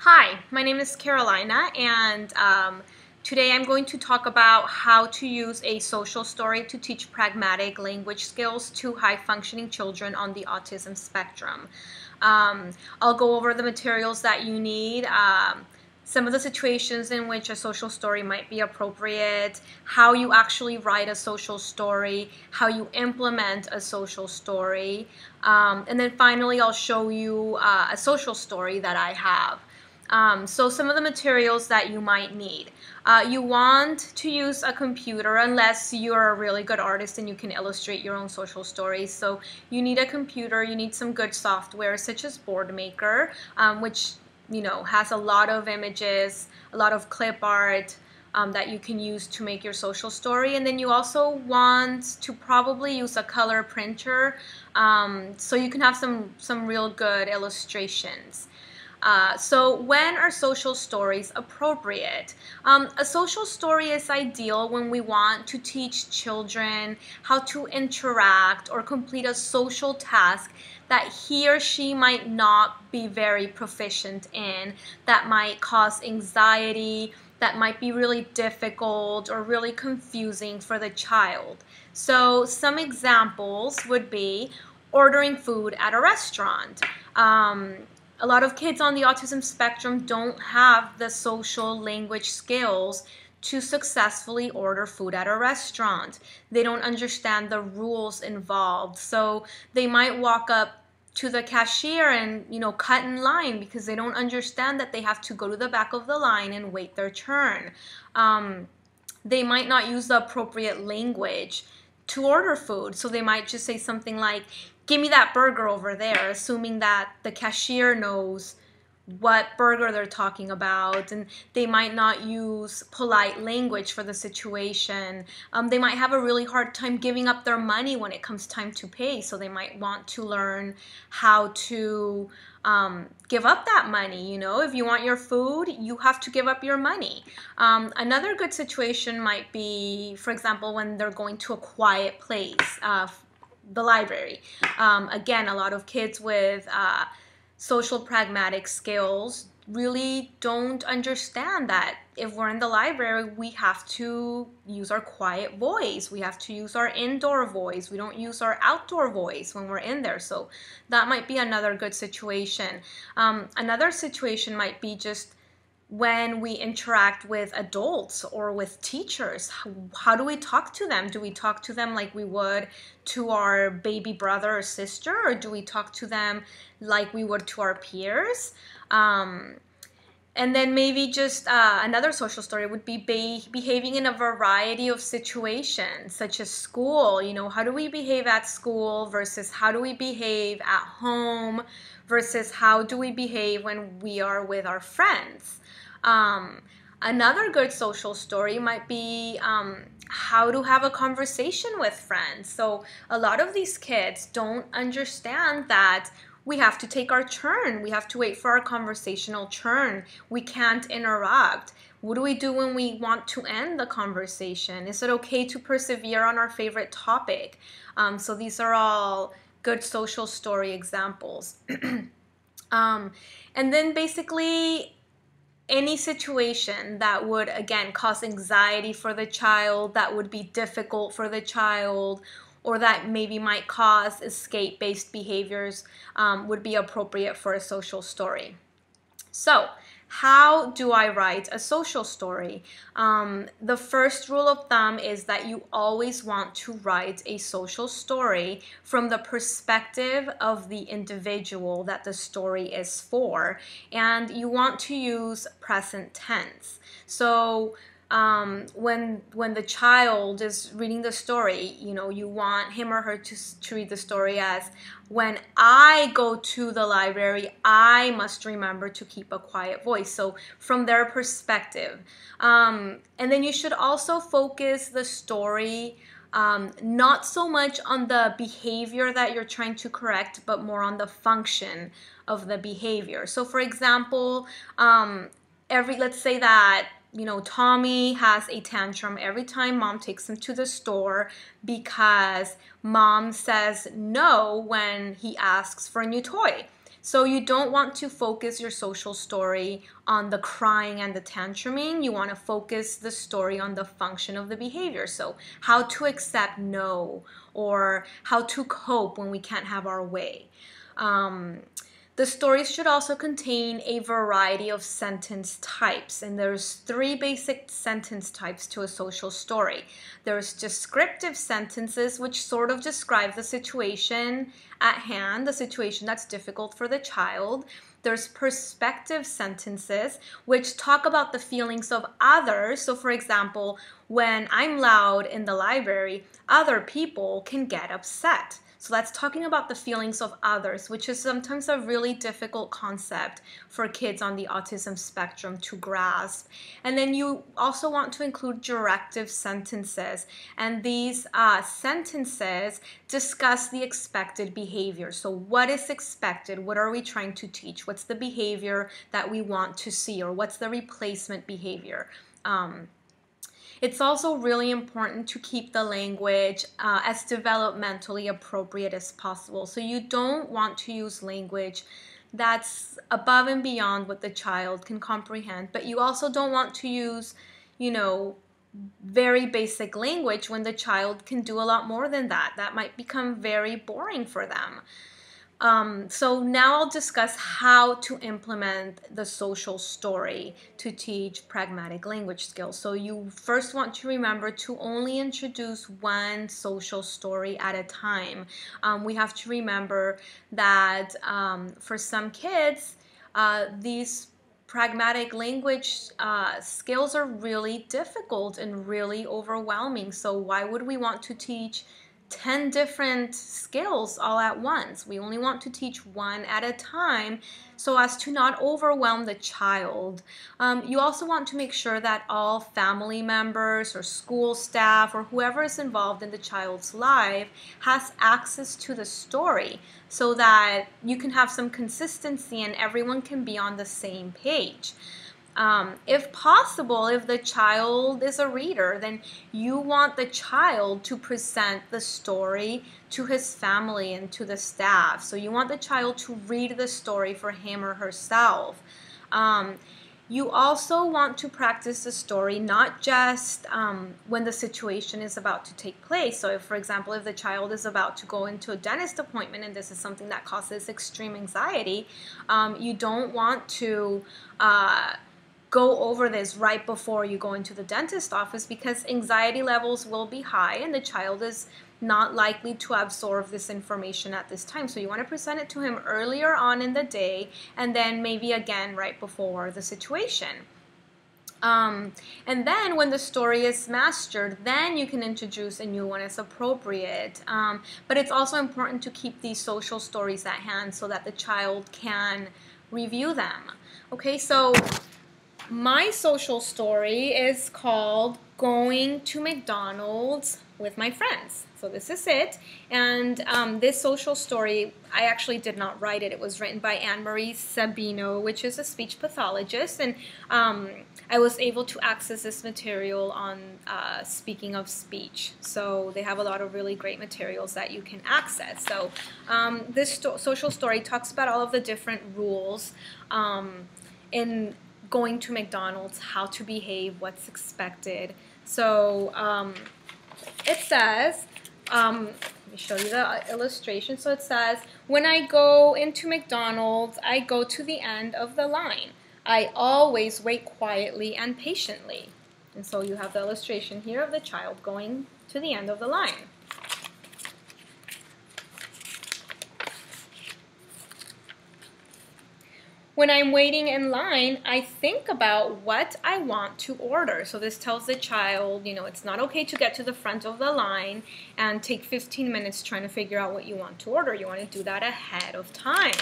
Hi, my name is Carolina, and today I'm going to talk about how to use a social story to teach pragmatic language skills to high-functioning children on the autism spectrum. I'll go over the materials that you need, some of the situations in which a social story might be appropriate, how you actually write a social story, how you implement a social story, and then finally I'll show you a social story that I have. So some of the materials that you might need. You want to use a computer unless you're a really good artist and you can illustrate your own social stories. So you need a computer, you need some good software such as Boardmaker, which has a lot of images, a lot of clip art that you can use to make your social story. And then you also want to probably use a color printer so you can have some real good illustrations. So when are social stories appropriate? A social story is ideal when we want to teach children how to interact or complete a social task that he or she might not be very proficient in, that might cause anxiety, that might be really difficult or really confusing for the child. So some examples would be ordering food at a restaurant. A lot of kids on the autism spectrum don't have the social language skills to successfully order food at a restaurant. They don't understand the rules involved. So they might walk up to the cashier and cut in line because they don't understand that they have to go to the back of the line and wait their turn. They might not use the appropriate language to order food. So they might just say something like, "Give me that burger over there," assuming that the cashier knows what burger they're talking about, and they might not use polite language for the situation. They might have a really hard time giving up their money when it comes time to pay, so they might want to learn how to give up that money. If you want your food, you have to give up your money. Another good situation might be, for example, when they're going to a quiet place, the library. Again, a lot of kids with social pragmatic skills really don't understand that if we're in the library, we have to use our quiet voice. We have to use our indoor voice. We don't use our outdoor voice when we're in there. So that might be another good situation. Another situation might be just when we interact with adults or with teachers. How do we talk to them? Do we talk to them like we would to our baby brother or sister, or do we talk to them like we would to our peers? And then maybe just another social story would be behaving in a variety of situations, such as school. How do we behave at school versus how do we behave at home versus how do we behave when we are with our friends? Another good social story might be how to have a conversation with friends. So a lot of these kids don't understand that we have to take our turn. We have to wait for our conversational turn. We can't interrupt. What do we do when we want to end the conversation? Is it okay to persevere on our favorite topic? So these are all good social story examples. And then basically, any situation that would, again, cause anxiety for the child, that would be difficult for the child, or that maybe might cause escape-based behaviors would be appropriate for a social story. So, how do I write a social story? The first rule of thumb is that you always want to write a social story from the perspective of the individual that the story is for, and you want to use present tense. So when the child is reading the story, you want him or her to read the story as, "When I go to the library, I must remember to keep a quiet voice." So from their perspective. And then you should also focus the story not so much on the behavior that you're trying to correct, but more on the function of the behavior. So for example, let's say that Tommy has a tantrum every time mom takes him to the store because mom says no when he asks for a new toy. So you don't want to focus your social story on the crying and the tantruming. You want to focus the story on the function of the behavior. So how to accept no, or how to cope when we can't have our way. The stories should also contain a variety of sentence types, and there's 3 basic sentence types to a social story. There's descriptive sentences, which sort of describe the situation at hand, the situation that's difficult for the child. There's perspective sentences, which talk about the feelings of others. So for example, when I'm loud in the library, other people can get upset. So that's talking about the feelings of others, which is sometimes a really difficult concept for kids on the autism spectrum to grasp. And then you also want to include directive sentences. And these sentences discuss the expected behavior. So what is expected? What are we trying to teach? What's the behavior that we want to see? Or what's the replacement behavior? It's also really important to keep the language as developmentally appropriate as possible. So you don't want to use language that's above and beyond what the child can comprehend, but you also don't want to use, very basic language when the child can do a lot more than that. That might become very boring for them. So now I'll discuss how to implement the social story to teach pragmatic language skills. So you first want to remember to only introduce one social story at a time. We have to remember that for some kids, these pragmatic language skills are really difficult and really overwhelming. So why would we want to teach 10 different skills all at once? We only want to teach one at a time so as to not overwhelm the child. You also want to make sure that all family members or school staff or whoever is involved in the child's life has access to the story so that you can have some consistency and everyone can be on the same page. If possible, if the child is a reader, then you want the child to present the story to his family and to the staff. So you want the child to read the story for him or herself. You also want to practice the story not just when the situation is about to take place. So if, for example, if the child is about to go into a dentist appointment and this is something that causes extreme anxiety, you don't want to go over this right before you go into the dentist office, because anxiety levels will be high and the child is not likely to absorb this information at this time. So you want to present it to him earlier on in the day and then maybe again right before the situation. And then when the story is mastered, then you can introduce a new one as appropriate. But it's also important to keep these social stories at hand so that the child can review them. Okay, so my social story is called Going to McDonald's with My Friends. So this is it. And this social story, I actually did not write it. It was written by Anne-Marie Sabino, which is a speech pathologist. And I was able to access this material on Speaking of Speech. So they have a lot of really great materials that you can access. So this social story talks about all of the different rules in going to McDonald's, how to behave, what's expected. So it says, let me show you the illustration. So it says, when I go into McDonald's, I go to the end of the line. I always wait quietly and patiently. And so you have the illustration here of the child going to the end of the line. When I'm waiting in line, I think about what I want to order. So this tells the child, it's not okay to get to the front of the line and take 15 minutes trying to figure out what you want to order. You want to do that ahead of time.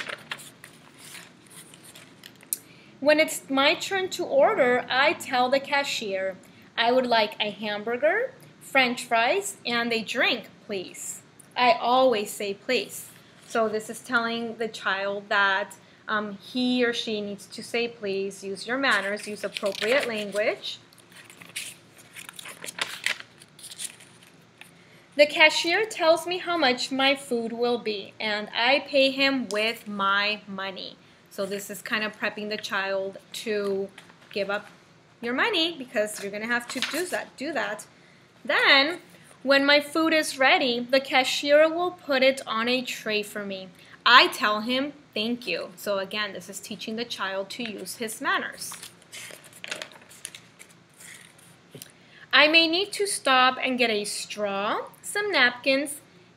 When it's my turn to order, I tell the cashier, I would like a hamburger, French fries, and a drink, please. I always say please. So this is telling the child that he or she needs to say please, use your manners, use appropriate language. The cashier tells me how much my food will be, and I pay him with my money. So this is kind of prepping the child to give up your money because you're going to have to do that. Then, when my food is ready, the cashier will put it on a tray for me. I tell him thank you. So again, this is teaching the child to use his manners. I may need to stop and get a straw, some napkins,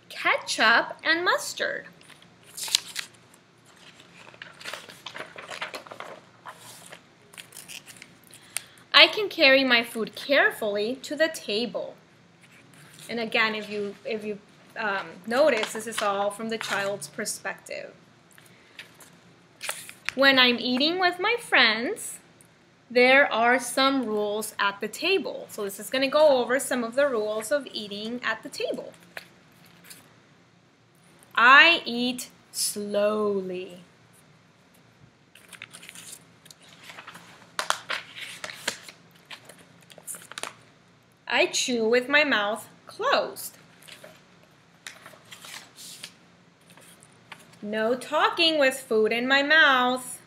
ketchup, and mustard. I can carry my food carefully to the table. And again, if you notice, this is all from the child's perspective. When I'm eating with my friends, there are some rules at the table. So this is going to go over some of the rules of eating at the table. I eat slowly. I chew with my mouth closed. No talking with food in my mouth.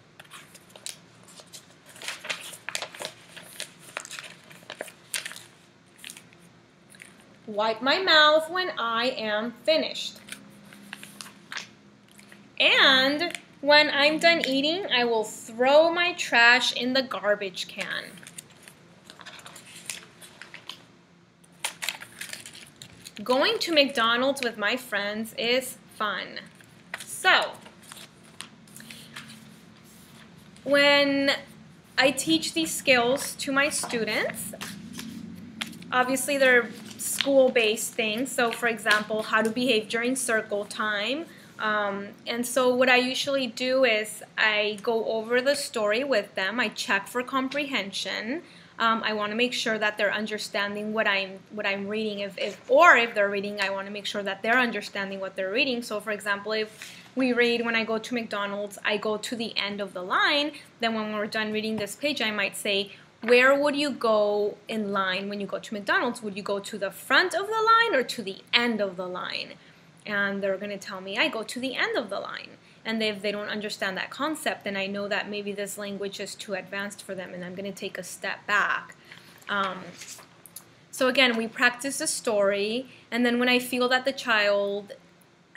Wipe my mouth when I am finished. And when I'm done eating, I will throw my trash in the garbage can. Going to McDonald's with my friends is fun. So, when I teach these skills to my students, obviously they're school-based things. So, for example, how to behave during circle time. And so what I usually do is I go over the story with them. I check for comprehension. I want to make sure that they're understanding what I'm reading. If they're reading, I want to make sure that they're understanding what they're reading. So, for example, if we read, when I go to McDonald's, I go to the end of the line. Then when we're done reading this page, I might say, where would you go in line when you go to McDonald's? Would you go to the front of the line or to the end of the line? And they're going to tell me, I go to the end of the line. And if they don't understand that concept, then I know that maybe this language is too advanced for them, and I'm going to take a step back. So again, we practice the story, and then when I feel that the child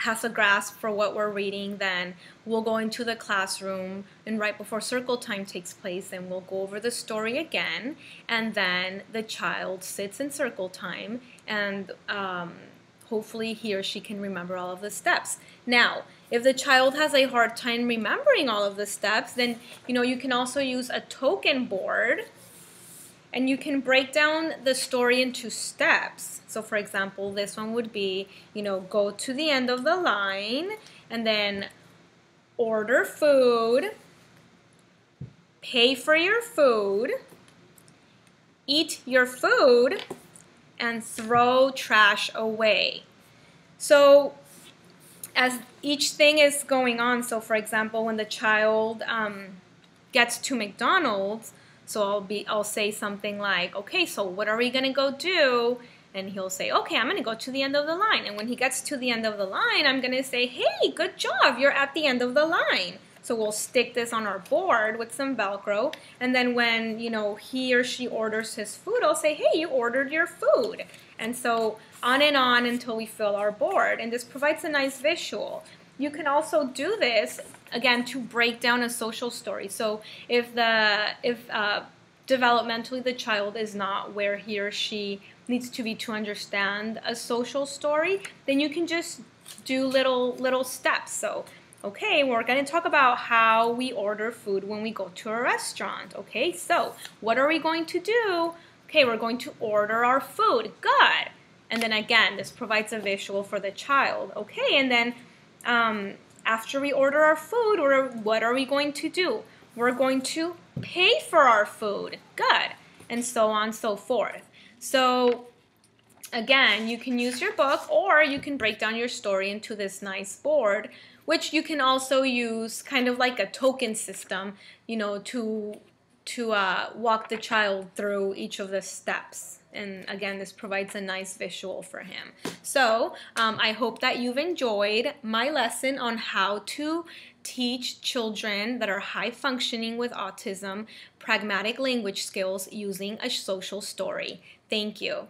has a grasp for what we're reading, then we'll go into the classroom, and right before circle time takes place, then we'll go over the story again, and then the child sits in circle time, and hopefully he or she can remember all of the steps. Now, if the child has a hard time remembering all of the steps, then you can also use a token board, and you can break down the story into steps. So for example, this one would be, go to the end of the line, and then order food, pay for your food, eat your food, and throw trash away. So as each thing is going on, so for example, when the child gets to McDonald's, so I'll say something like, okay, so what are we gonna go do? And he'll say, okay, I'm gonna go to the end of the line. And when he gets to the end of the line, I'm gonna say, hey, good job, you're at the end of the line. So we'll stick this on our board with some Velcro, and then when he or she orders his food, I'll say, hey, you ordered your food. And so on and on until we fill our board, and this provides a nice visual. You can also do this, again, to break down a social story. So if developmentally the child is not where he or she needs to be to understand a social story, then you can just do little steps. So okay, we're going to talk about how we order food when we go to a restaurant. Okay, so what are we going to do? Okay, we're going to order our food. Good. And then again, this provides a visual for the child. Okay, and then after we order our food, what are we going to do? We're going to pay for our food. Good. And so on and so forth. So again, you can use your book, or you can break down your story into this nice board, which you can also use kind of like a token system, to walk the child through each of the steps. And again, this provides a nice visual for him. So I hope that you've enjoyed my lesson on how to teach children that are high functioning with autism pragmatic language skills using a social story. Thank you.